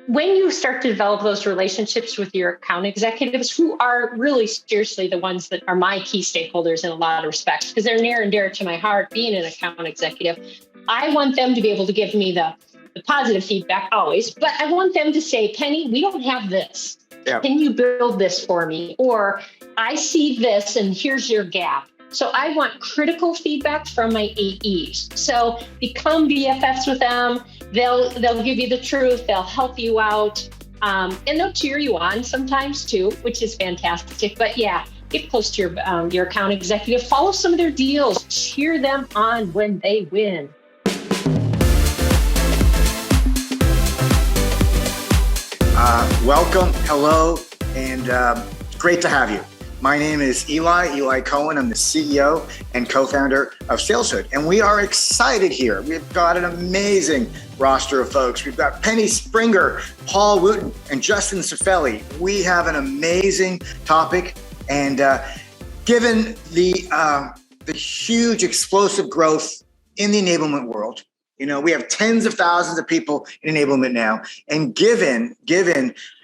when you start to develop those relationships with your account executives, who are really seriously the ones that are my key stakeholders in a lot of respects, because they're near and dear to my heart, being an account executive, I want them to be able to give me the positive feedback always, but I want them to say, Penny, we don't have this. Yeah. Can you build this for me? Or I see this and here's your gap. So I want critical feedback from my AEs. So become BFFs with them. They'll give you the truth. They'll help you out. And they'll cheer you on sometimes too, which is fantastic. But yeah, get close to your account executive. Follow some of their deals. Cheer them on when they win. Welcome, hello, and great to have you. My name is Eli Cohen. I'm the CEO and co-founder of SalesHood, and we are excited here. We've got an amazing roster of folks. We've got Penny Springer, Paul Wooten, and Justin Cifelli. We have an amazing topic, and given the huge explosive growth in the enablement world, you know, we have tens of thousands of people in enablement now, and given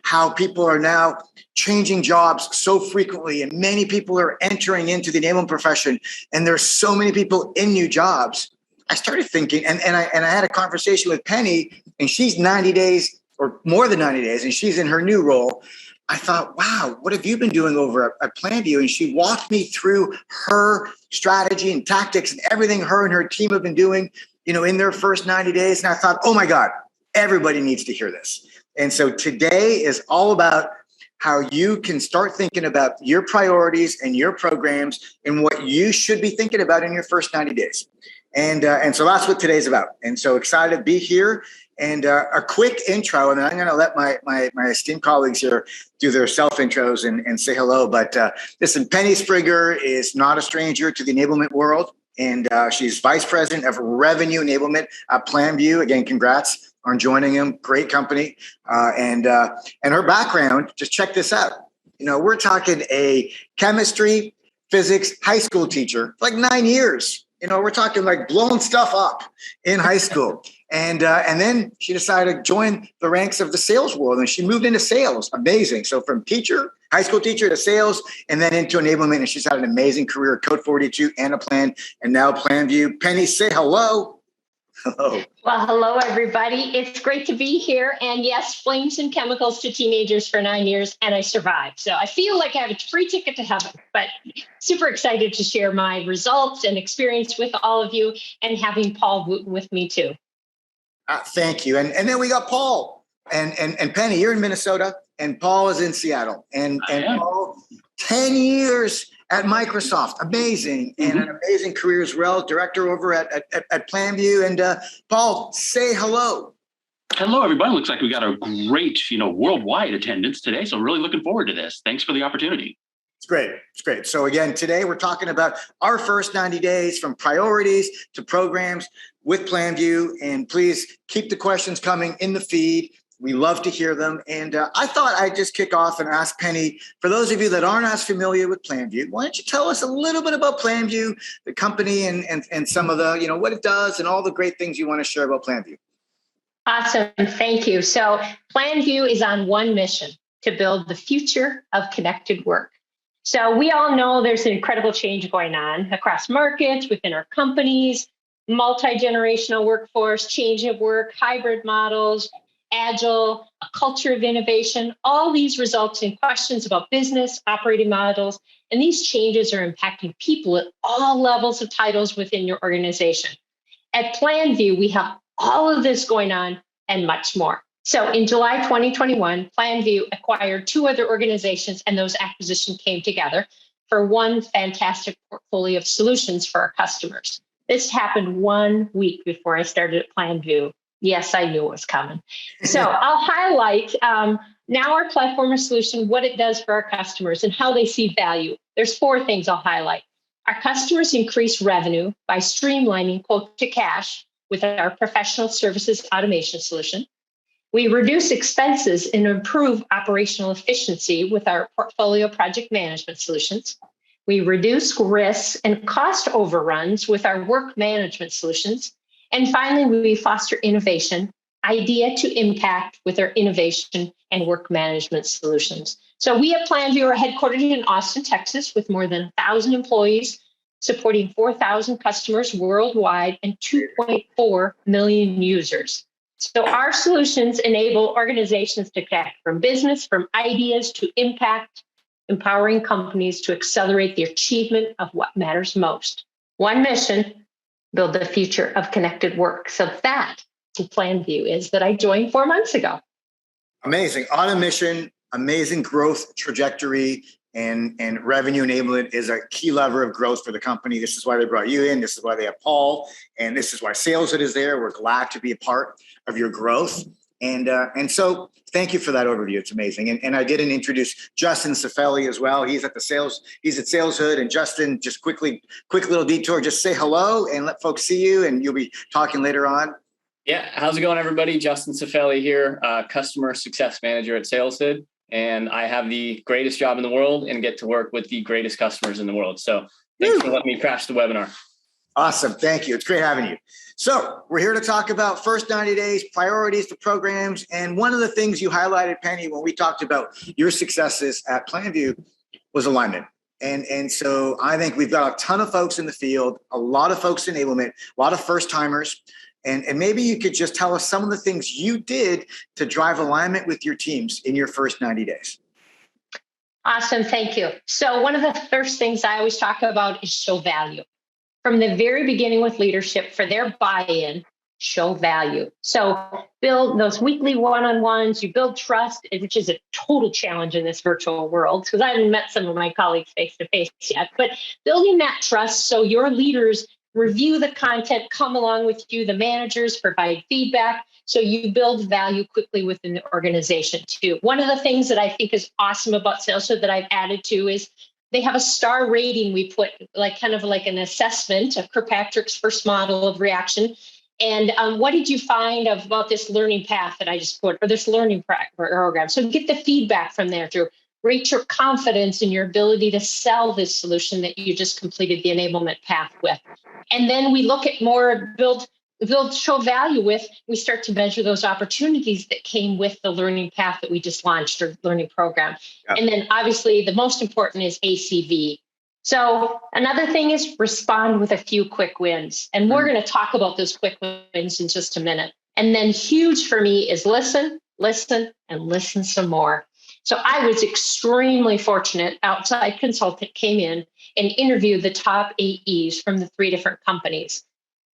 how people are now changing jobs so frequently, and many people are entering into the enablement profession, and there's so many people in new jobs, I started thinking, and I had a conversation with Penny, and she's 90 days or more than 90 days, and she's in her new role. I thought, wow, what have you been doing over at Planview? And she walked me through her strategy and tactics and everything her and her team have been doing, you know, in their first 90 days. And I thought, oh my God, everybody needs to hear this. And so today is all about how you can start thinking about your priorities and your programs and what you should be thinking about in your first 90 days. And so that's what today's about. And so excited to be here. And a quick intro, and then I'm going to let my esteemed colleagues here do their self-intros and say hello. But listen, Penny Springer is not a stranger to the enablement world. And she's vice president of Revenue Enablement at Planview. Again, congrats on joining him. Great company. And her background, just check this out. You know, we're talking a chemistry, physics, high school teacher, like 9 years. You know, we're talking like blowing stuff up in high school. And then she decided to join the ranks of the sales world, and she moved into sales. Amazing. So from teacher, high school teacher, to sales, and then into enablement. And she's had an amazing career, Code 42, Anaplan, and now Planview. Penny, say hello. Hello. Well, hello, everybody. It's great to be here. And yes, flames and chemicals to teenagers for 9 years, and I survived. So I feel like I have a free ticket to heaven, but super excited to share my results and experience with all of you, and having Paul Wooten with me too. Thank you. And then we got Paul and Penny, you're in Minnesota, and Paul is in Seattle. And Paul, 10 years at Microsoft. Amazing. And an amazing career as well. Director over at Planview. And Paul, say hello. Hello, everybody. Looks like we got a great, worldwide attendance today. So really looking forward to this. Thanks for the opportunity. It's great. It's great. So again, today we're talking about our first 90 days, from priorities to programs with Planview. And please keep the questions coming in the feed. We love to hear them. And I thought I'd just kick off and ask Penny, for those of you that aren't as familiar with Planview, why don't you tell us a little bit about Planview, the company, and some of the, what it does and all the great things you want to share about Planview. Awesome. Thank you. So Planview is on one mission: to build the future of connected work. So we all know there's an incredible change going on across markets, within our companies, multi-generational workforce, change of work, hybrid models, agile, a culture of innovation. All these results in questions about business, operating models, and these changes are impacting people at all levels of titles within your organization. At Planview, we have all of this going on and much more. So in July 2021, Planview acquired two other organizations, and those acquisitions came together for one fantastic portfolio of solutions for our customers. This happened 1 week before I started at Planview. Yes, I knew it was coming. So I'll highlight now our platform or solution, what it does for our customers and how they see value. There's 4 things I'll highlight. Our customers increase revenue by streamlining quote to cash with our professional services automation solution. We reduce expenses and improve operational efficiency with our portfolio project management solutions. We reduce risks and cost overruns with our work management solutions. And finally, we foster innovation idea to impact with our innovation and work management solutions. So we at Planview are headquartered in Austin, Texas, with more than 1,000 employees, supporting 4,000 customers worldwide and 2.4 million users. So our solutions enable organizations to connect from business, from ideas to impact, empowering companies to accelerate the achievement of what matters most. One mission, build the future of connected work. So that Planview is that I joined 4 months ago. Amazing. On a mission, amazing growth trajectory, and revenue enablement is a key lever of growth for the company. This is why they brought you in. This is why they have Paul, and this is why SalesHood is there. We're glad to be a part of your growth. And so thank you for that overview. It's amazing. And I didn't introduce Justin Cifelli as well. He's at SalesHood. And Justin, just quick little detour, just say hello and let folks see you, and you'll be talking later on. Yeah. How's it going, everybody? Justin Cifelli here, Customer Success Manager at SalesHood. And I have the greatest job in the world and get to work with the greatest customers in the world. So thanks for letting me crash the webinar. Awesome. Thank you. It's great having you. So we're here to talk about first 90 days, priorities for programs. And one of the things you highlighted, Penny, when we talked about your successes at Planview was alignment. And so I think we've got a ton of folks in the field, a lot of folks in enablement, a lot of first timers. And maybe you could just tell us some of the things you did to drive alignment with your teams in your first 90 days. Awesome. Thank you. So one of the first things I always talk about is show value. From the very beginning with leadership, for their buy-in, show value. So build those weekly one-on-ones, you build trust, which is a total challenge in this virtual world because I haven't met some of my colleagues face-to-face yet, but building that trust so your leaders review the content, come along with you, the managers provide feedback, so you build value quickly within the organization too. One of the things that I think is awesome about SalesHood that I've added to is they have a star rating. We put kind of like an assessment of Kirkpatrick's first model of reaction. And what did you find about this learning path that I just put, or this learning program? So get the feedback from there to rate your confidence in your ability to sell this solution that you just completed the enablement path with. And then we look at more build, show value with, we start to measure those opportunities that came with the learning path that we just launched or learning program. Yep. And then obviously the most important is ACV. So another thing is respond with a few quick wins. And we're going to talk about those quick wins in just a minute. And then huge for me is listen, and listen some more. So I was extremely fortunate. Outside consultant came in and interviewed the top AEs from the 3 different companies.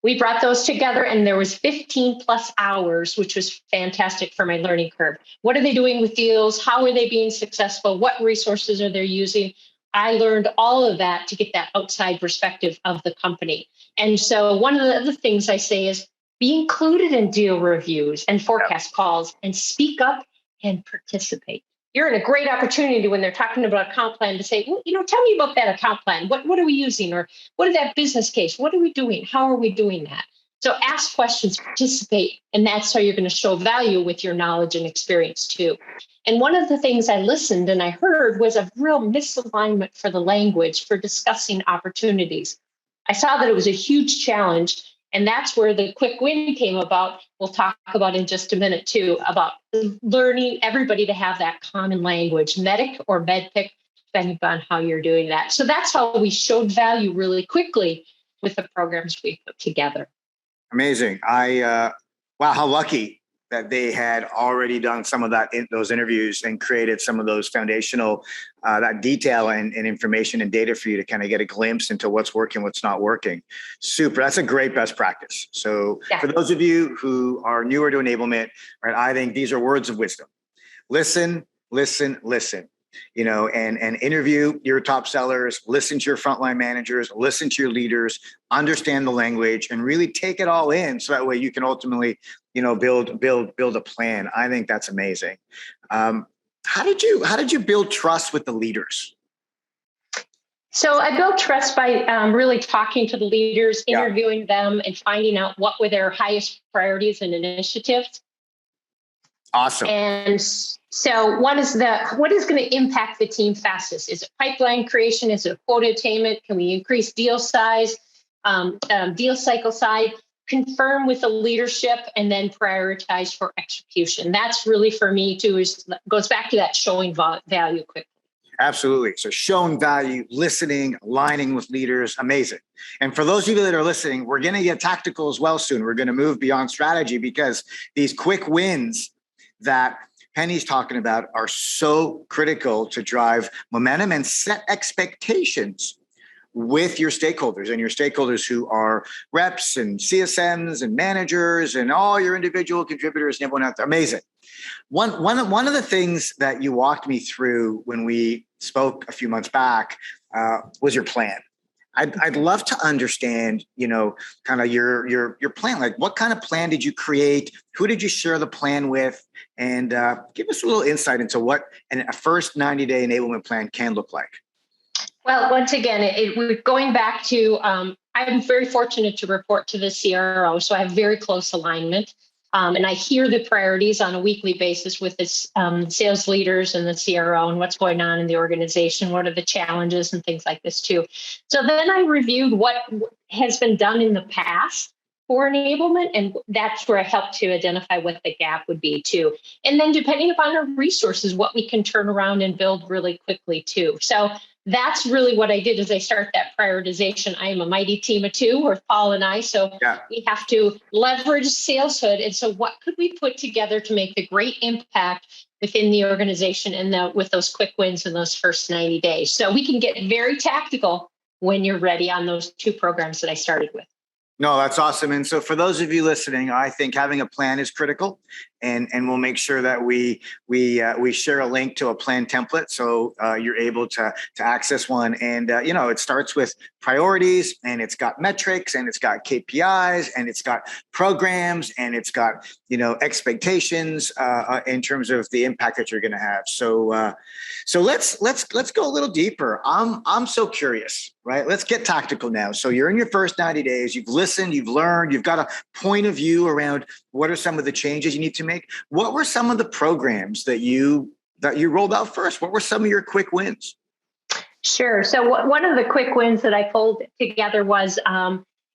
We brought those together and there was 15 plus hours, which was fantastic for my learning curve. What are they doing with deals? How are they being successful? What resources are they using? I learned all of that to get that outside perspective of the company. And so one of the other things I say is be included in deal reviews and forecast calls and speak up and participate. You're in a great opportunity when they're talking about account plan to say, well, tell me about that account plan. What are we using? Or what is that business case? What are we doing? How are we doing that? So ask questions, participate, and that's how you're going to show value with your knowledge and experience too. And one of the things I listened and I heard was a real misalignment for the language for discussing opportunities. I saw that it was a huge challenge. And that's where the quick win came about. We'll talk about in just a minute too, about learning everybody to have that common language, MEDIC or MEDPIC, depending on how you're doing that. So that's how we showed value really quickly with the programs we put together. Amazing. Wow, how lucky that they had already done some of that in those interviews and created some of those foundational, that detail and information and data for you to kind of get a glimpse into what's working, what's not working. Super. That's a great best practice. So for those of you who are newer to enablement, right, I think these are words of wisdom. Listen, and interview your top sellers, listen to your frontline managers, listen to your leaders, understand the language, and really take it all in. So that way you can ultimately, build a plan. I think that's amazing. How did you build trust with the leaders? So I built trust by really talking to the leaders, interviewing them, and finding out what were their highest priorities and initiatives. Awesome. And so what is going to impact the team fastest? Is it pipeline creation? Is it quota attainment? Can we increase deal size, deal cycle size? confirm with the leadership, and then prioritize for execution. That's really for me too, goes back to that showing value quickly. Absolutely. So showing value, listening, aligning with leaders, amazing. And for those of you that are listening, we're going to get tactical as well soon. We're going to move beyond strategy, because these quick wins that Penny's talking about are so critical to drive momentum and set expectations with your stakeholders, and your stakeholders who are reps and CSMs and managers and all your individual contributors and everyone out there. Amazing. One of the things that you walked me through when we spoke a few months back was your plan. I'd love to understand, kind of your plan. Like, what kind of plan did you create? Who did you share the plan with? And give us a little insight into what a first 90-day enablement plan can look like. Well, once again, we're going back to, I'm very fortunate to report to the CRO, so I have very close alignment. And I hear the priorities on a weekly basis with the sales leaders and the CRO and what's going on in the organization, what are the challenges and things like this too. So then I reviewed what has been done in the past for enablement, and that's where I helped to identify what the gap would be too. And then depending upon our resources, what we can turn around and build really quickly too. So that's really what I did as I start that prioritization. I am a mighty team of two, with Paul and I. So we have to leverage SalesHood. And so what could we put together to make the great impact within the organization and with those quick wins in those first 90 days? So we can get very tactical when you're ready on those two programs that I started with. No, that's awesome. And so for those of you listening, I think having a plan is critical, and we'll make sure that we share a link to a plan template so you're able to access one. And it starts with priorities, and it's got metrics, and it's got KPIs, and it's got programs, and it's got expectations in terms of the impact that you're going to have. So let's go a little deeper. I'm so curious, right? Let's get tactical now. So you're in your first 90 days. You've listened, you've learned, you've got a point of view around what are some of the changes you need to make. What were some of the programs that you rolled out first? What were some of your quick wins? Sure. So one of the quick wins that I pulled together was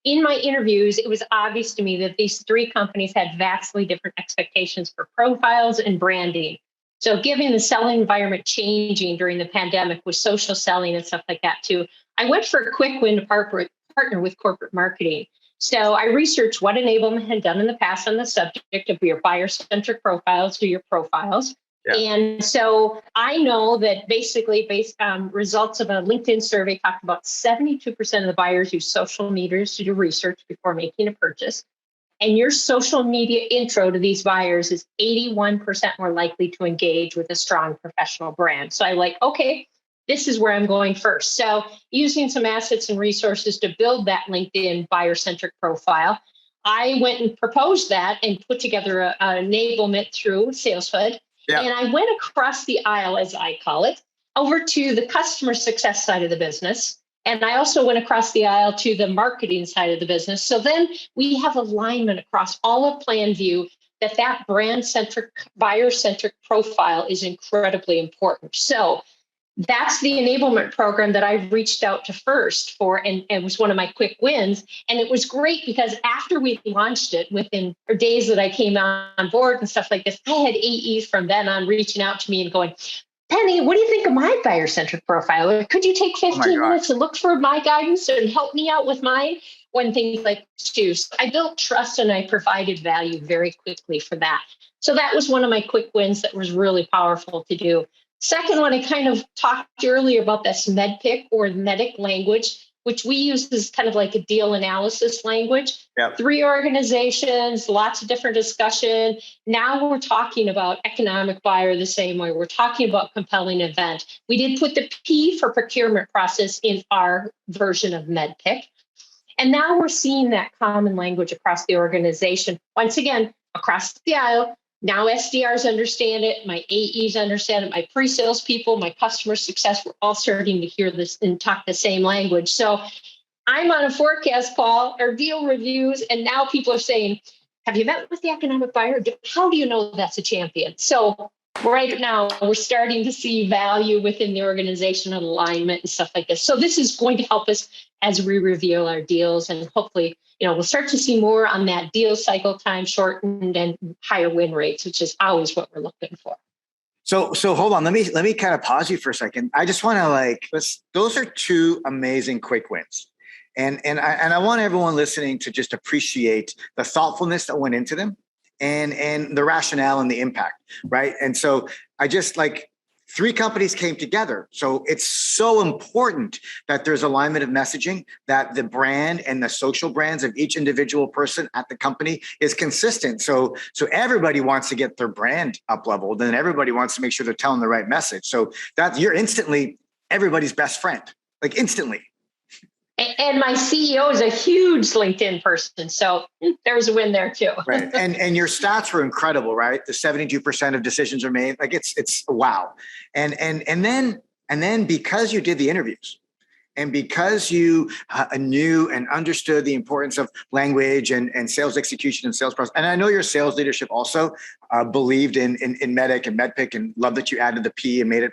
in my interviews, it was obvious to me that these three companies had vastly different expectations for profiles and branding. So given the selling environment changing during the pandemic with social selling and stuff like that too, I went for a quick win to partner with corporate marketing. So I researched what enablement had done in the past on the subject of your buyer-centric profiles or your profiles. Yeah. And so I know that basically based on results of a LinkedIn survey talked about 72% of the buyers use social media to do research before making a purchase. And your social media intro to these buyers is 81% more likely to engage with a strong professional brand. So I'm like, okay, this is where I'm going first. So using some assets and resources to build that LinkedIn buyer-centric profile, I went and proposed that and put together an enablement through SalesHood. Yeah. And I went across the aisle, as I call it, over to the customer success side of the business. And I also went across the aisle to the marketing side of the business. So then we have alignment across all of Planview that brand-centric, buyer-centric profile is incredibly important. So that's the enablement program that I reached out to first for, and it was one of my quick wins. And it was great because after we launched it, within days that I came on board and stuff like this, I had AEs from then on reaching out to me and going, Penny, what do you think of my buyer-centric profile? Could you take 15 minutes and look for my guidance and help me out with mine? When things like this. I built trust and I provided value very quickly for that. So that was one of my quick wins that was really powerful to do. Second one, I kind of talked earlier about this MEDPIC or MEDIC language, which we use as kind of like a deal analysis language. Yep. 3 organizations, lots of different discussion. Now we're talking about economic buyer the same way. We're talking about compelling event. We did put the P for procurement process in our version of MEDPIC. And now we're seeing that common language across the organization. Once again, across the aisle. Now SDRs understand it, my AEs understand it, my pre-sales people, my customer success, we're all starting to hear this and talk the same language. So I'm on a forecast call or deal reviews, and now people are saying, have you met with the economic buyer? How do you know that's a champion? So right now we're starting to see value within the organization and alignment and stuff like this. So this is going to help us as we reveal our deals, and hopefully, we'll start to see more on that deal cycle time shortened and higher win rates, which is always what we're looking for. So hold on. Let me kind of pause you for a second. I just want to those are two amazing quick wins. And I want everyone listening to just appreciate the thoughtfulness that went into them and the rationale and the impact, right? And so I just 3 companies came together. So it's so important that there's alignment of messaging, that the brand and the social brands of each individual person at the company is consistent. So everybody wants to get their brand up leveled, and everybody wants to make sure they're telling the right message. So that you're instantly everybody's best friend, instantly. And my CEO is a huge LinkedIn person. So there's a win there too. Right. And your stats were incredible, right? The 72% of decisions are made. It's wow. And then because you did the interviews, and because you knew and understood the importance of language and sales execution and sales process, and I know your sales leadership also believed in Medic and MedPick, and love that you added the P and made it,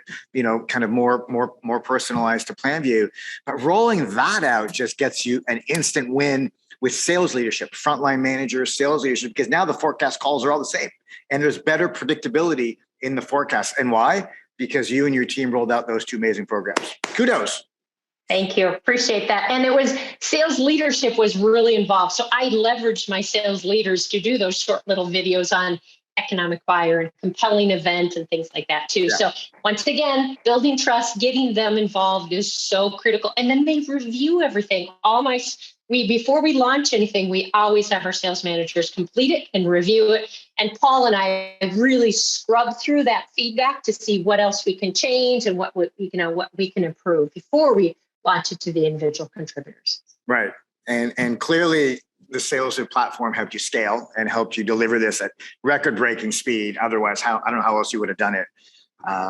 kind of more personalized to Planview. But rolling that out just gets you an instant win with sales leadership, frontline managers, sales leadership, because now the forecast calls are all the same, and there's better predictability in the forecast. And why? Because you and your team rolled out those 2 amazing programs. Kudos. Thank you. Appreciate that. And it was sales leadership was really involved. So I leveraged my sales leaders to do those short little videos on economic buyer and compelling event and things like that too. Yeah. So once again, building trust, getting them involved is so critical. And then they review everything. Before we launch anything, we always have our sales managers complete it and review it. And Paul and I really scrub through that feedback to see what else we can change and what we can improve before we launch it to the individual contributors. Right. And clearly the SalesHood platform helped you scale and helped you deliver this at record-breaking speed. Otherwise, I don't know how else you would have done it.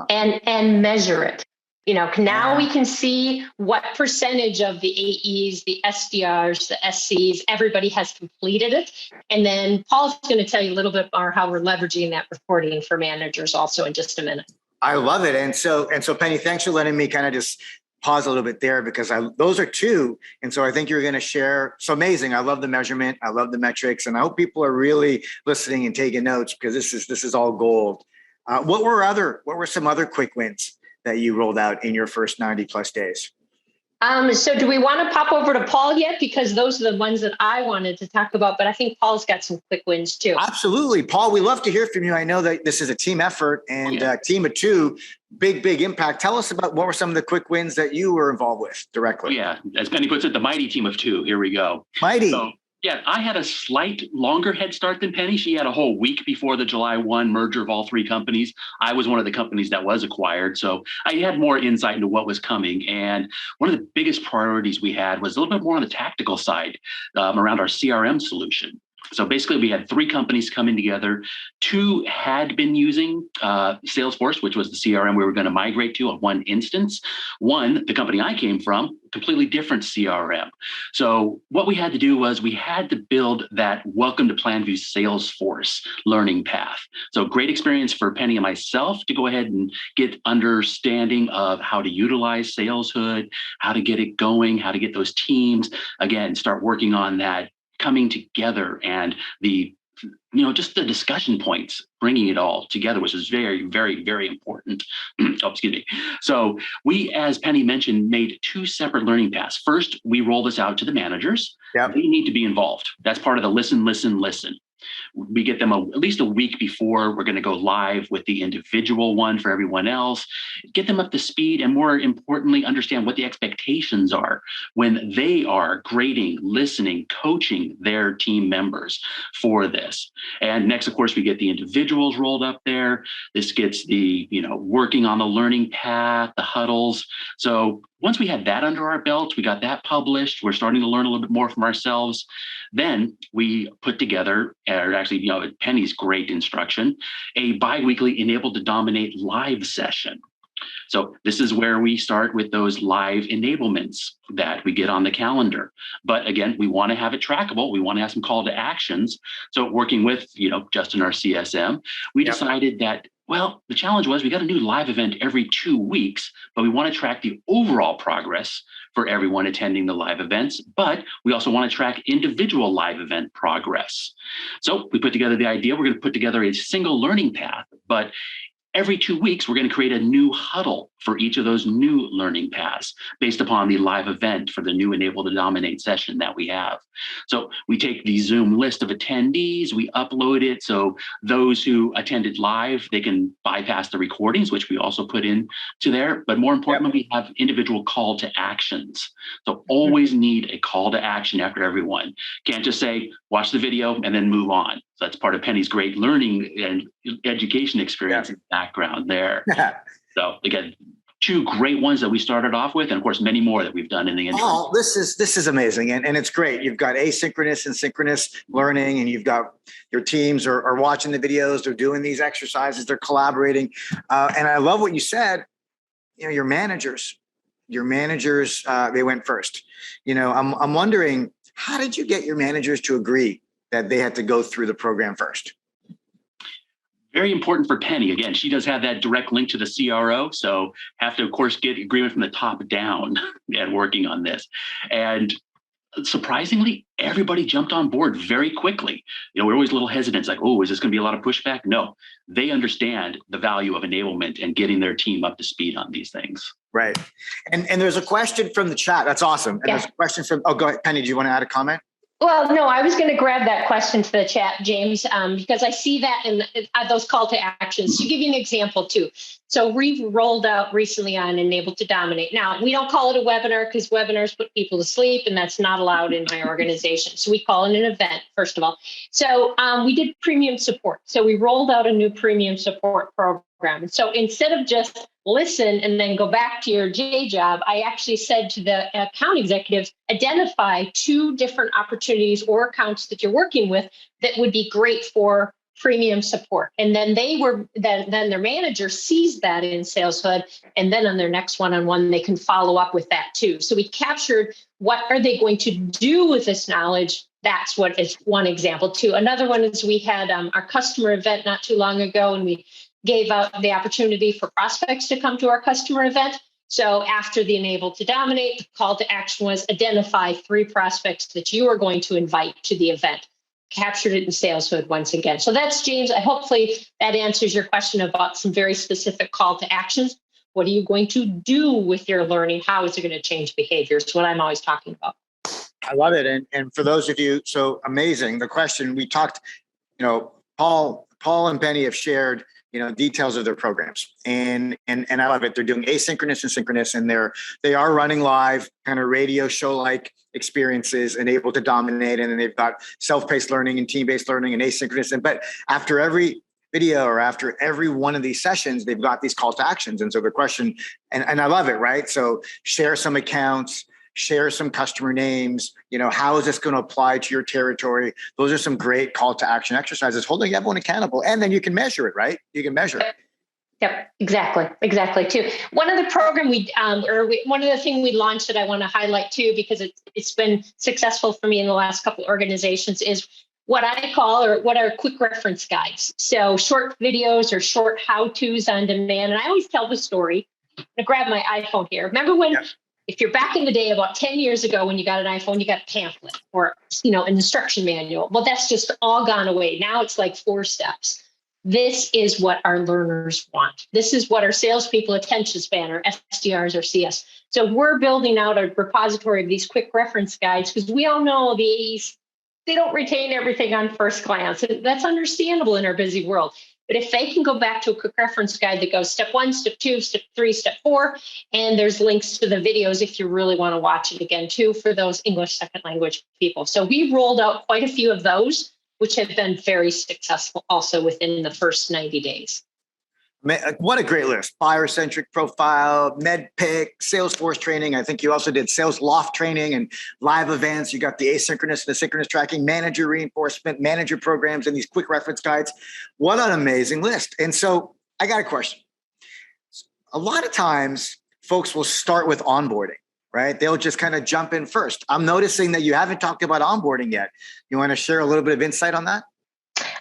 And measure it. Now we can see what percentage of the AEs, the SDRs, the SCs, everybody has completed it. And then Paul's going to tell you a little bit more how we're leveraging that reporting for managers also in just a minute. I love it. And so Penny, thanks for letting me kind of just pause a little bit there, because those are 2. And so I think you're going to share. So amazing. I love the measurement. I love the metrics. And I hope people are really listening and taking notes, because this is all gold. What were some other quick wins that you rolled out in your first 90 plus days? So do we want to pop over to Paul yet? Because those are the ones that I wanted to talk about, but I think Paul's got some quick wins too. Absolutely. Paul, we love to hear from you. I know that this is a team effort and a team of 2, big impact. Tell us about what were some of the quick wins that you were involved with directly. Yeah. As Penny puts it, the mighty team of 2. Here we go. Mighty. So, yeah, I had a slight longer head start than Penny. She had a whole week before the July 1 merger of all 3 companies. I was one of the companies that was acquired. So I had more insight into what was coming. And one of the biggest priorities we had was a little bit more on the tactical side around our CRM solution. So basically, we had 3 companies coming together. 2 had been using Salesforce, which was the CRM we were going to migrate to on one instance. One, the company I came from, completely different CRM. So what we had to do was we had to build that welcome to Planview Salesforce learning path. So great experience for Penny and myself to go ahead and get understanding of how to utilize SalesHood, how to get it going, how to get those teams, again, start working on that coming together and just the discussion points, bringing it all together, which is very, very, very important. So we, as Penny mentioned, made 2 separate learning paths. First, we roll this out to the managers. Yep. They need to be involved. That's part of the listen. We get them at least a week before we're going to go live with the individual one for everyone else, get them up to speed, and more importantly, understand what the expectations are when they are grading, listening, coaching their team members for this. And next, of course, we get the individuals rolled up there. This gets the, working on the learning path, the huddles. So once we had that under our belt, we got that published. We're starting to learn a little bit more from ourselves. Then we put together, Penny's great instruction, a bi-weekly Enabled to Dominate live session. So this is where we start with those live enablements that we get on the calendar. But again, we want to have it trackable. We want to have some call to actions. So working with, Justin, our CSM, we decided that Well, the challenge was we got a new live event every 2 weeks, but we want to track the overall progress for everyone attending the live events, but we also want to track individual live event progress. So we put together the idea, we're going to put together a single learning path, but every 2 weeks, we're going to create a new huddle for each of those new learning paths based upon the live event for the new Enable to Dominate session that we have. So we take the Zoom list of attendees, we upload it. So those who attended live, they can bypass the recordings, which we also put in to there. But more importantly, we have individual call to actions. So always need a call to action after everyone. Can't just say, watch the video and then move on. So that's part of Penny's great learning and education experience and background there. So again, 2 great ones that we started off with, and of course, many more that we've done in the interim. Oh, this is amazing. And it's great. You've got asynchronous and synchronous learning, and you've got your teams are watching the videos, they're doing these exercises, they're collaborating. And I love what you said, your managers, they went first. I'm wondering, how did you get your managers to agree that they had to go through the program first? Very important for Penny. Again, she does have that direct link to the CRO. So have to, of course, get agreement from the top down and working on this. And surprisingly, everybody jumped on board very quickly. We're always a little hesitant. It's like, oh, is this going to be a lot of pushback? No, they understand the value of enablement and getting their team up to speed on these things. Right. And there's a question from the chat. That's awesome. And there's a question from, go ahead, Penny, do you want to add a comment? Well, no, I was going to grab that question to the chat, James, because I see that in those call to actions. To give you an example, too. So we've rolled out recently on Enable to Dominate. Now, we don't call it a webinar because webinars put people to sleep, and that's not allowed in my organization. So we call it an event, first of all. So we did premium support. So we rolled out a new premium support program. And so instead of just listen and then go back to your J job, I actually said to the account executives, identify 2 different opportunities or accounts that you're working with that would be great for premium support. And then then their manager sees that in SalesHood, and then on their next one-on-one, they can follow up with that too. So we captured what are they going to do with this knowledge. That's what is one example too. Another one is we had our customer event not too long ago, and we gave out the opportunity for prospects to come to our customer event. So after the Enable to Dominate, the call to action was identify 3 prospects that you are going to invite to the event. Captured it in SalesHood once again. So that's, James, hopefully that answers your question about some very specific call to actions. What are you going to do with your learning? How is it going to change behavior? It's what I'm always talking about. I love it. And for those of you, so amazing. The question we talked, Paul and Penny have shared details of their programs. And I love it. They're doing asynchronous and synchronous, and they are running live kind of radio show-like experiences, Enable to Dominate. And then they've got self-paced learning and team-based learning and asynchronous. But after every video or after every one of these sessions, they've got these call to actions. And so the question, and I love it, right? So share some accounts, share some customer names, how is this going to apply to your territory? Those are some great call to action exercises, holding everyone accountable. And then you can measure it, right? You can measure it. Yep, exactly too. One of the program one of the things we launched that I want to highlight too, because it's been successful for me in the last couple of organizations, is what I call, or what are quick reference guides. So short videos or short how-tos on demand. And I always tell the story. I'm going to grab my iPhone here. Remember when, if you're back in the day about 10 years ago, when you got an iPhone, you got a pamphlet or, an instruction manual. Well, that's just all gone away. Now it's like 4 steps. This is what our learners want. This is what our salespeople attention span, or SDRs or CS. So we're building out a repository of these quick reference guides, because we all know the AEs, they don't retain everything on first glance. And that's understandable in our busy world. But if they can go back to a quick reference guide that goes step 1, step 2, step 3, step 4, and there's links to the videos if you really want to watch it again too, for those English second language people. So we rolled out quite a few of those, which have been very successful also within the first 90 days. What a great list. Buyer-centric profile, MedPick, Salesforce training. I think you also did Sales Loft training and live events. You got the asynchronous and the synchronous tracking, manager reinforcement, manager programs, and these quick reference guides. What an amazing list. And so I got a question. A lot of times folks will start with onboarding, right? They'll just kind of jump in first. I'm noticing that you haven't talked about onboarding yet. You want to share a little bit of insight on that?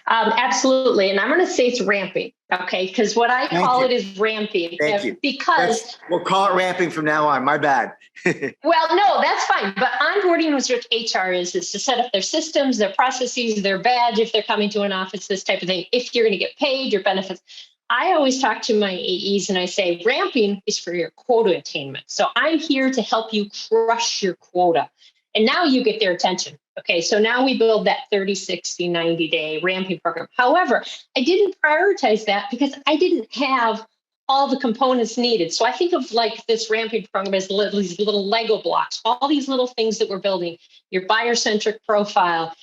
Absolutely. And I'm going to say it's ramping. Okay. Because what I call it is ramping. Thank you. Because we'll call it ramping from now on. My bad. well, no, that's fine. But onboarding was what HR is to set up their systems, their processes, their badge, if they're coming to an office, this type of thing. If you're going to get paid, your benefits. I always talk to my AEs and I say, ramping is for your quota attainment. So I'm here to help you crush your quota. And now you get their attention. Okay, so now we build that 30, 60, 90-day ramping program. However, I didn't prioritize that because I didn't have all the components needed. So I think of like this ramping program as these little Lego blocks, all these little things that we're building, your buyer-centric profile,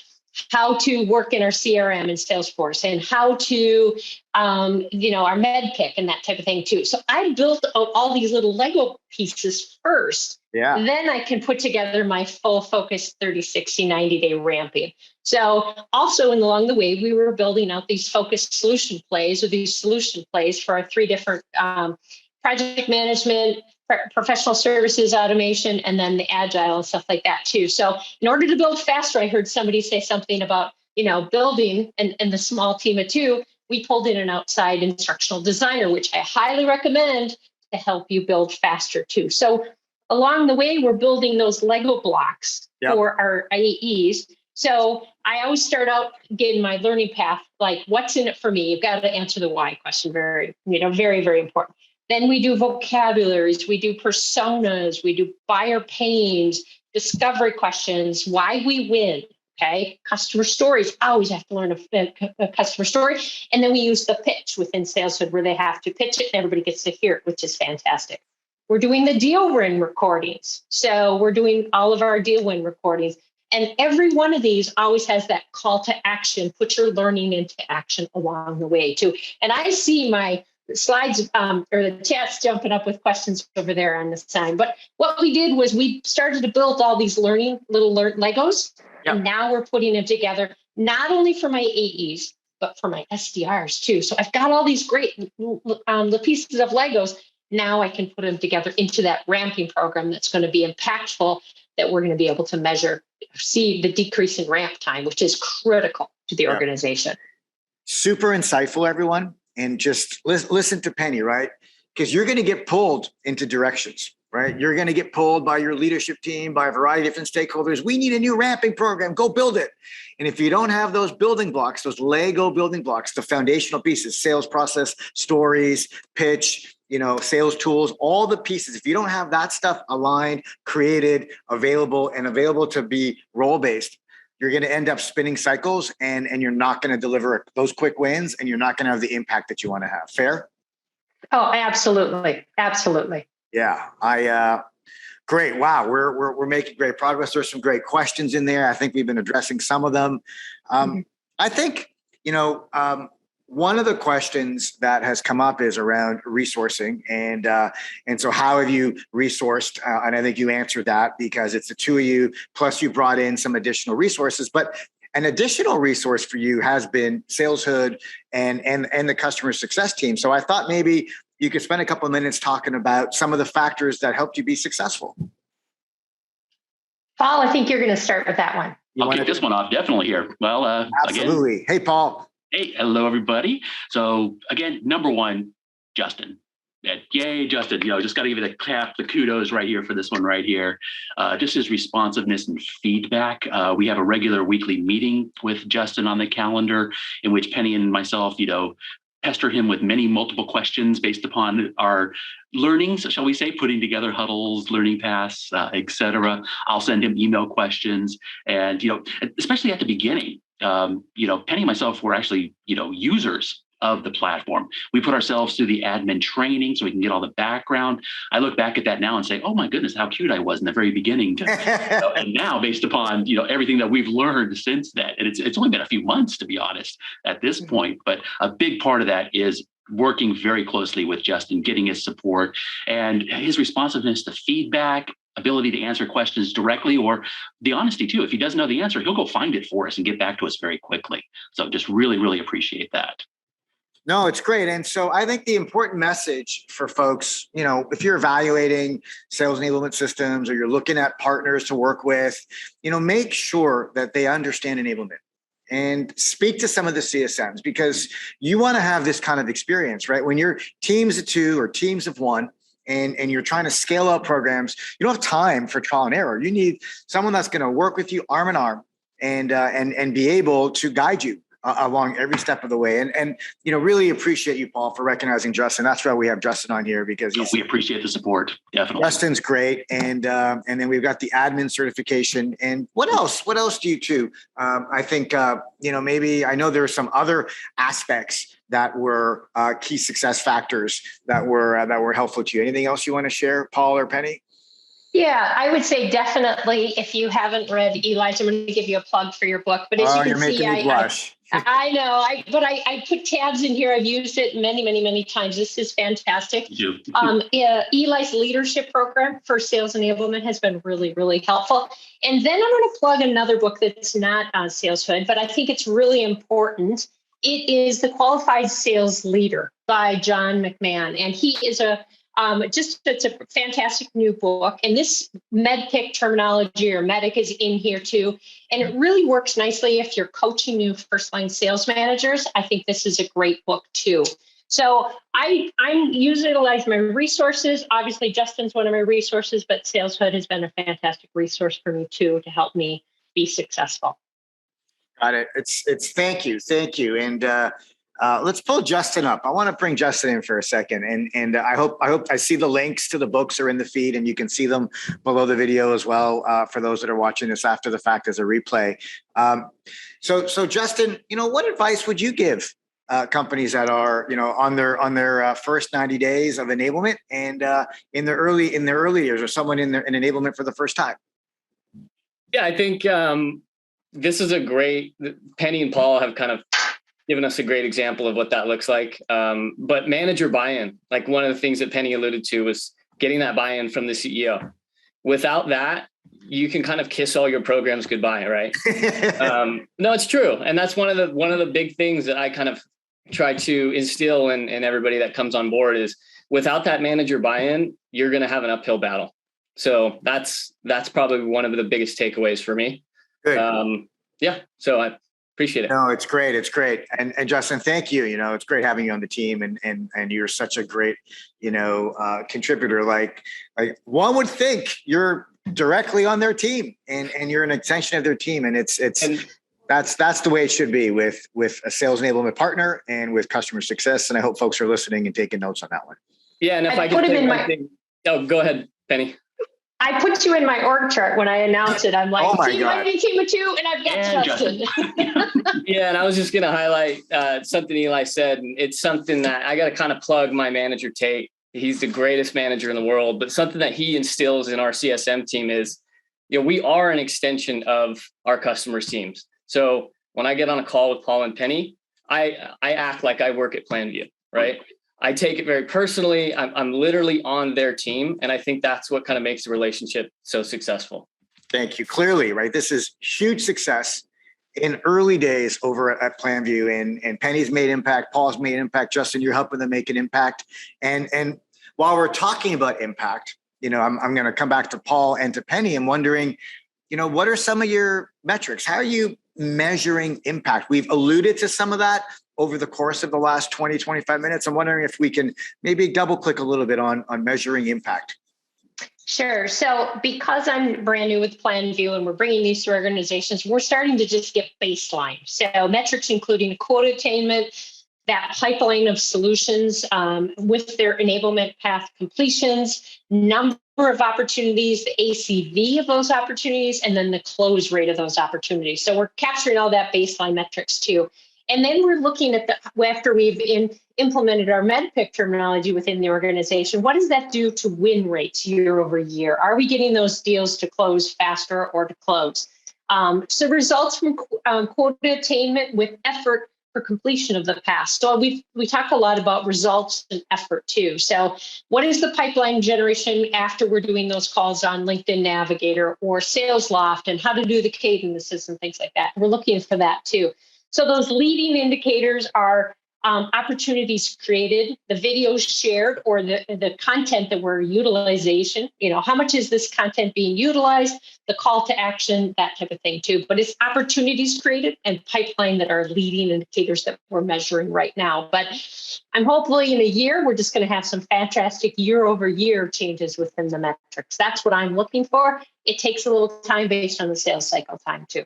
how to work in our CRM and Salesforce, and how to, our med pick and that type of thing too. So I built all these little Lego pieces first. Yeah. Then I can put together my full focus 30, 60, 90-day ramping. So also along the way, we were building out these focused solution plays for our 3 different project management, professional services automation, and then the agile and stuff like that too. So in order to build faster, I heard somebody say something about, building and the small team of 2, we pulled in an outside instructional designer, which I highly recommend to help you build faster too. So along the way, we're building those Lego blocks for our AEs. So I always start out getting my learning path, like what's in it for me? You've got to answer the why question. Very, very important. Then we do vocabularies, we do personas, we do buyer pains, discovery questions, why we win, okay? Customer stories, I always have to learn a customer story. And then we use the pitch within SalesHood where they have to pitch it and everybody gets to hear it, which is fantastic. We're doing the deal win recordings. So we're doing all of our deal win recordings. And every one of these always has that call to action, put your learning into action along the way too. And I see my slides or the chats jumping up with questions over there on the sign. But what we did was we started to build all these little Legos. Yep. And now we're putting them together, not only for my AEs, but for my SDRs too. So I've got all these great the pieces of Legos. Now I can put them together into that ramping program that's going to be impactful, that we're going to be able to measure, see the decrease in ramp time, which is critical to the organization. Super insightful, everyone. And just listen to Penny, right? Because you're going to get pulled into directions, right? You're going to get pulled by your leadership team, by a variety of different stakeholders. We need a new ramping program. Go build it. And if you don't have those building blocks, those Lego building blocks, the foundational pieces, sales process, stories, pitch, sales tools, all the pieces, if you don't have that stuff aligned, created, available to be role-based, you're going to end up spinning cycles and you're not going to deliver those quick wins and you're not going to have the impact that you want to have. Fair? Oh, absolutely. Absolutely. Yeah. Great. Wow. We're making great progress. There's some great questions in there. I think we've been addressing some of them. I think, one of the questions that has come up is around resourcing. And so how have you resourced? And I think you answered that because it's the 2 of you, plus you brought in some additional resources. But an additional resource for you has been SalesHood and the customer success team. So I thought maybe you could spend a couple of minutes talking about some of the factors that helped you be successful. Paul, I think you're going to start with that one. I'll kick this one off definitely here. Well, absolutely. Again, hey, Paul. Hey, hello, everybody. So again, number 1, Justin. Yay, Justin. Just got to give you the kudos right here for this one right here. Just his responsiveness and feedback. We have a regular weekly meeting with Justin on the calendar in which Penny and myself, pester him with many multiple questions based upon our learnings, shall we say, putting together huddles, learning paths, etc. I'll send him email questions. And, especially at the beginning, Penny and myself were actually, users of the platform. We put ourselves through the admin training so we can get all the background. I look back at that now and say, oh my goodness, how cute I was in the very beginning. And now based upon, everything that we've learned since then, and it's only been a few months, to be honest, at this point, but a big part of that is working very closely with Justin, getting his support and his responsiveness to feedback, ability to answer questions directly, or the honesty too. If he doesn't know the answer, he'll go find it for us and get back to us very quickly. So just really, really appreciate that. No, it's great. And so I think the important message for folks, if you're evaluating sales enablement systems or you're looking at partners to work with, make sure that they understand enablement and speak to some of the CSMs, because you want to have this kind of experience, right? When you're teams of 2 or teams of 1, and you're trying to scale up programs, you don't have time for trial and error. You need someone that's going to work with you arm in arm and be able to guide you along every step of the way. And really appreciate you, Paul, for recognizing Justin. That's why we have Justin on here, because we appreciate the support. Definitely. Justin's great. And then we've got the admin certification. And what else? What else do you do? I think, maybe I know there are some other aspects that were key success factors that were helpful to you. Anything else you want to share, Paul or Penny? Yeah, I would say definitely, if you haven't read Eli's, I'm going to give you a plug for your book. But as you can you're see, making me blush. I know, I put tabs in here. I've used it many, many, many times. This is fantastic. Eli's leadership program for sales enablement has been really, really helpful. And then I'm going to plug another book that's not on SalesHood, but I think it's really important. It is The Qualified Sales Leader by John Mcmahon. And he is it's a fantastic new book. And this MEDPIC terminology, or medic, is in here too. And it really works nicely if you're coaching new first-line sales managers. I think this is a great book too. So I'm utilizing my resources. Obviously, Justin's one of my resources, but SalesHood has been a fantastic resource for me too, to help me be successful. Got it. It's thank you. And let's pull Justin up. I want to bring Justin in for a second. And I hope I see the links to the books are in the feed, and you can see them below the video as well, for those that are watching this after the fact as a replay. So Justin, what advice would you give companies that are, on their first 90 days of enablement, and in their early years, or someone in enablement for the first time? Yeah, I think this is Penny and Paul have kind of given us a great example of what that looks like. But manager buy-in, like one of the things that Penny alluded to, was getting that buy-in from the CEO. Without that, you can kind of kiss all your programs goodbye, right? No, it's true. And that's one of the big things that I kind of try to instill in everybody that comes on board is, without that manager buy-in, you're going to have an uphill battle. So that's probably one of the biggest takeaways for me. Good. So I appreciate it. No, it's great. It's great. And Justin, thank you. It's great having you on the team, and you're such a great, contributor. Like one would think you're directly on their team, and you're an extension of their team. And that's the way it should be with a sales enablement partner and with customer success. And I hope folks are listening and taking notes on that one. Yeah. And if I could say one thing. Oh, go ahead, Penny. I put you in my org chart when I announced it. I'm like, oh my team God. team of 2, and I've got Justin. Yeah, and I was just going to highlight something Eli said, and it's something that I got to kind of plug my manager, Tate. He's the greatest manager in the world, but something that he instills in our CSM team is, we are an extension of our customers' teams. So when I get on a call with Paul and Penny, I act like I work at Planview, right? I take it very personally. I'm literally on their team. And I think that's what kind of makes the relationship so successful. Thank you. Clearly, right? This is huge success in early days over at Planview, and Penny's made impact. Paul's made impact. Justin, you're helping them make an impact. And while we're talking about impact, I'm going to come back to Paul and to Penny. I'm wondering, what are some of your metrics? How are you measuring impact? We've alluded to some of that over the course of the last 20, 25 minutes. I'm wondering if we can maybe double click a little bit on measuring impact. Sure. So because I'm brand new with Planview and we're bringing these to organizations, we're starting to just get baseline. So metrics including quota attainment, that pipeline of solutions with their enablement path completions, number of opportunities, the ACV of those opportunities, and then the close rate of those opportunities. So we're capturing all that baseline metrics too. And then we're looking at after we've implemented our MEDPIC terminology within the organization, what does that do to win rates year over year? Are we getting those deals to close faster or to close? So results from quota attainment with effort for completion of the past. So we talk a lot about results and effort too. So what is the pipeline generation after we're doing those calls on LinkedIn Navigator or SalesLoft, and how to do the cadences and things like that? We're looking for that too. So those leading indicators are opportunities created, the videos shared, or the content that we're utilization. How much is this content being utilized, the call to action, that type of thing too. But it's opportunities created and pipeline that are leading indicators that we're measuring right now. But I'm hopefully in a year, we're just going to have some fantastic year over year changes within the metrics. That's what I'm looking for. It takes a little time based on the sales cycle time too.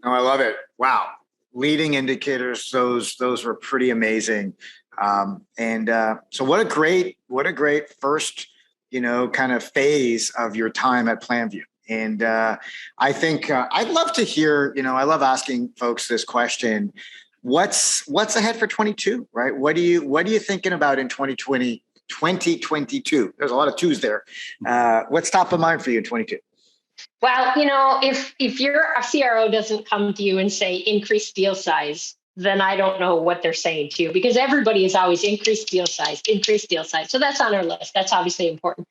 Oh, I love it. Wow. Leading indicators, those were pretty amazing. So what a great first, kind of phase of your time at Planview. And I think I'd love to hear, I love asking folks this question. What's ahead for 22, right? What are you thinking about in 2022? There's a lot of twos there. What's top of mind for you in 22? Well, if your CRO doesn't come to you and say increase deal size, then I don't know what they're saying to you, because everybody is always increase deal size. So that's on our list. That's obviously important.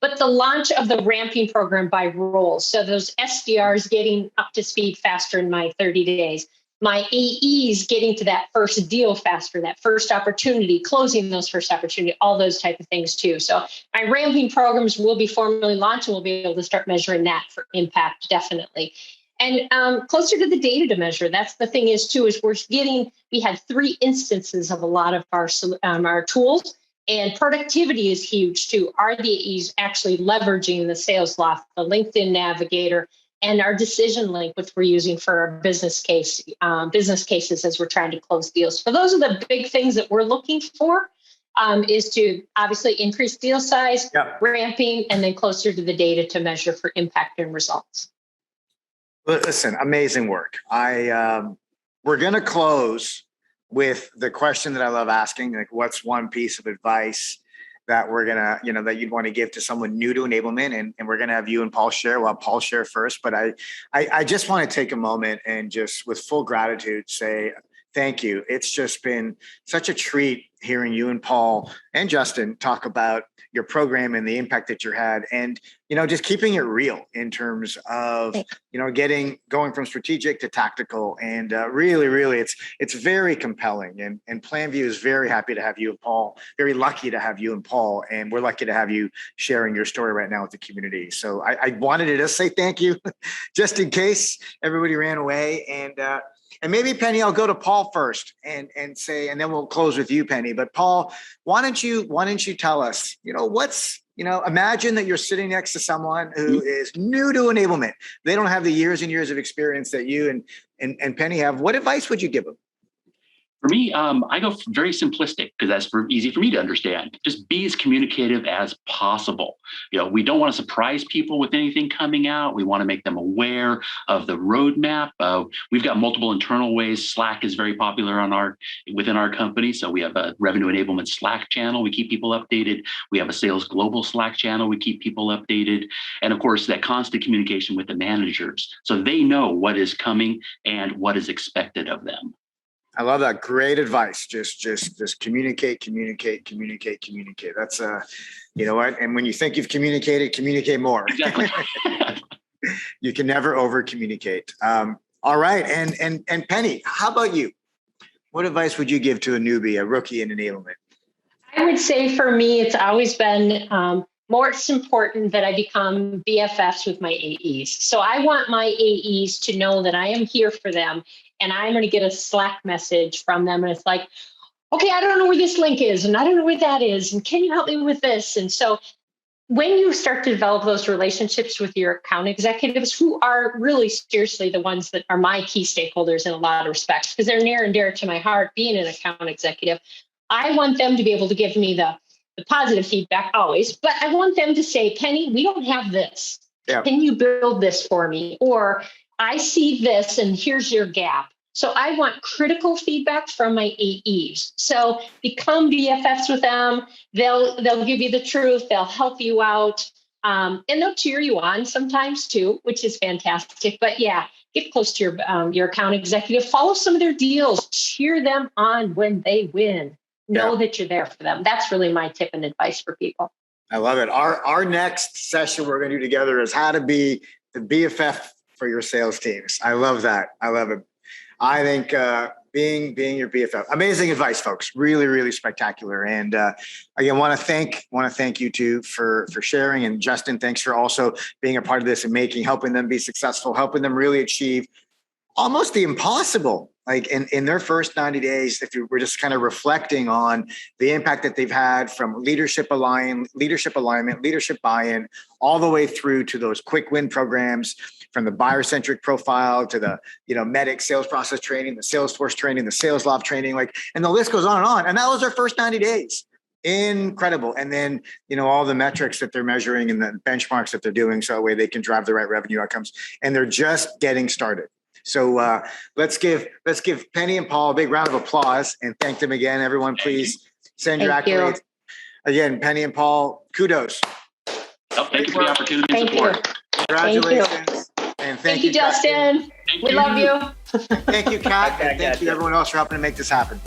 But the launch of the ramping program by roles. So those SDRs getting up to speed faster in my 30 days. My AEs getting to that first deal faster, that first opportunity, closing those first opportunity, all those type of things too. So my ramping programs will be formally launched, and we'll be able to start measuring that for impact, definitely. And closer to the data to measure. That's the thing is we had 3 instances of a lot of our tools, and productivity is huge too. Are the AEs actually leveraging the sales loft, the LinkedIn Navigator, and our decision link, which we're using for our business cases as we're trying to close deals. So those are the big things that we're looking for, is to obviously increase deal size, ramping, and then closer to the data to measure for impact and results. Listen, amazing work. We're going to close with the question that I love asking, like, what's one piece of advice that we're going to, that you'd want to give to someone new to enablement? And we're going to have you and Paul share. Well, Paul share first, but I just want to take a moment and just with full gratitude say thank you. It's just been such a treat hearing you and Paul and Justin talk about your program and the impact that you had, and just keeping it real in terms of going from strategic to tactical, and really it's very compelling, and Planview is very happy to have you and Paul, very lucky to have you and Paul, and we're lucky to have you sharing your story right now with the community. So I wanted to just say thank you just in case everybody ran away, and maybe, Penny, I'll go to Paul first and say, and then we'll close with you, Penny. But Paul, why don't you tell us, imagine that you're sitting next to someone who is new to enablement. They don't have the years and years of experience that you and Penny have. What advice would you give them? For me, I go very simplistic because that's easy for me to understand. Just be as communicative as possible. We don't want to surprise people with anything coming out. We want to make them aware of the roadmap. We've got multiple internal ways. Slack is very popular within our company. So we have a Revenue Enablement Slack channel. We keep people updated. We have a Sales Global Slack channel. We keep people updated. And of course, that constant communication with the managers, so they know what is coming and what is expected of them. I love that. Great advice. Just communicate. That's you know what? And when you think you've communicated, communicate more. Exactly. You can never over communicate. All right. And Penny, how about you? What advice would you give to a newbie, a rookie in enablement? I would say for me, it's always been more important that I become BFFs with my AEs. So I want my AEs to know that I am here for them, and I'm going to get a Slack message from them. And it's like, okay, I don't know where this link is, and I don't know where that is, and can you help me with this? And so when you start to develop those relationships with your account executives, who are really seriously the ones that are my key stakeholders in a lot of respects, because they're near and dear to my heart, being an account executive, I want them to be able to give me the positive feedback always, but I want them to say, Penny, we don't have this. Yeah. Can you build this for me? Or I see this and here's your gap. So I want critical feedback from my AEs. So become BFFs with them. They'll give you the truth. They'll help you out. And they'll cheer you on sometimes too, which is fantastic. But yeah, get close to your account executive. Follow some of their deals. Cheer them on when they win. Know that you're there for them. That's really my tip and advice for people. I love it. Our next session we're going to do together is how to be the BFF for your sales teams. I love that. I love it. I think being your BFF. Amazing advice, folks. Really, really spectacular. And again, want to thank you two for sharing. And Justin, thanks for also being a part of this and helping them be successful, helping them really achieve almost the impossible. Like in their first 90 days, if you were just kind of reflecting on the impact that they've had from leadership alignment, leadership buy-in, all the way through to those quick win programs, from the buyer-centric profile to the, MEDDIC sales process training, the Salesforce training, the Sales Loft training, and the list goes on and on. And that was their first 90 days. Incredible. And then, all the metrics that they're measuring and the benchmarks that they're doing so that way they can drive the right revenue outcomes. And they're just getting started. So let's give Penny and Paul a big round of applause and thank them again. Everyone, please send your accolades. Again, Penny and Paul, kudos. Thank you for the opportunity and support. Congratulations. And thank you, Justin. We love you. Thank you, Kat. And thank you, everyone else, for helping to make this happen.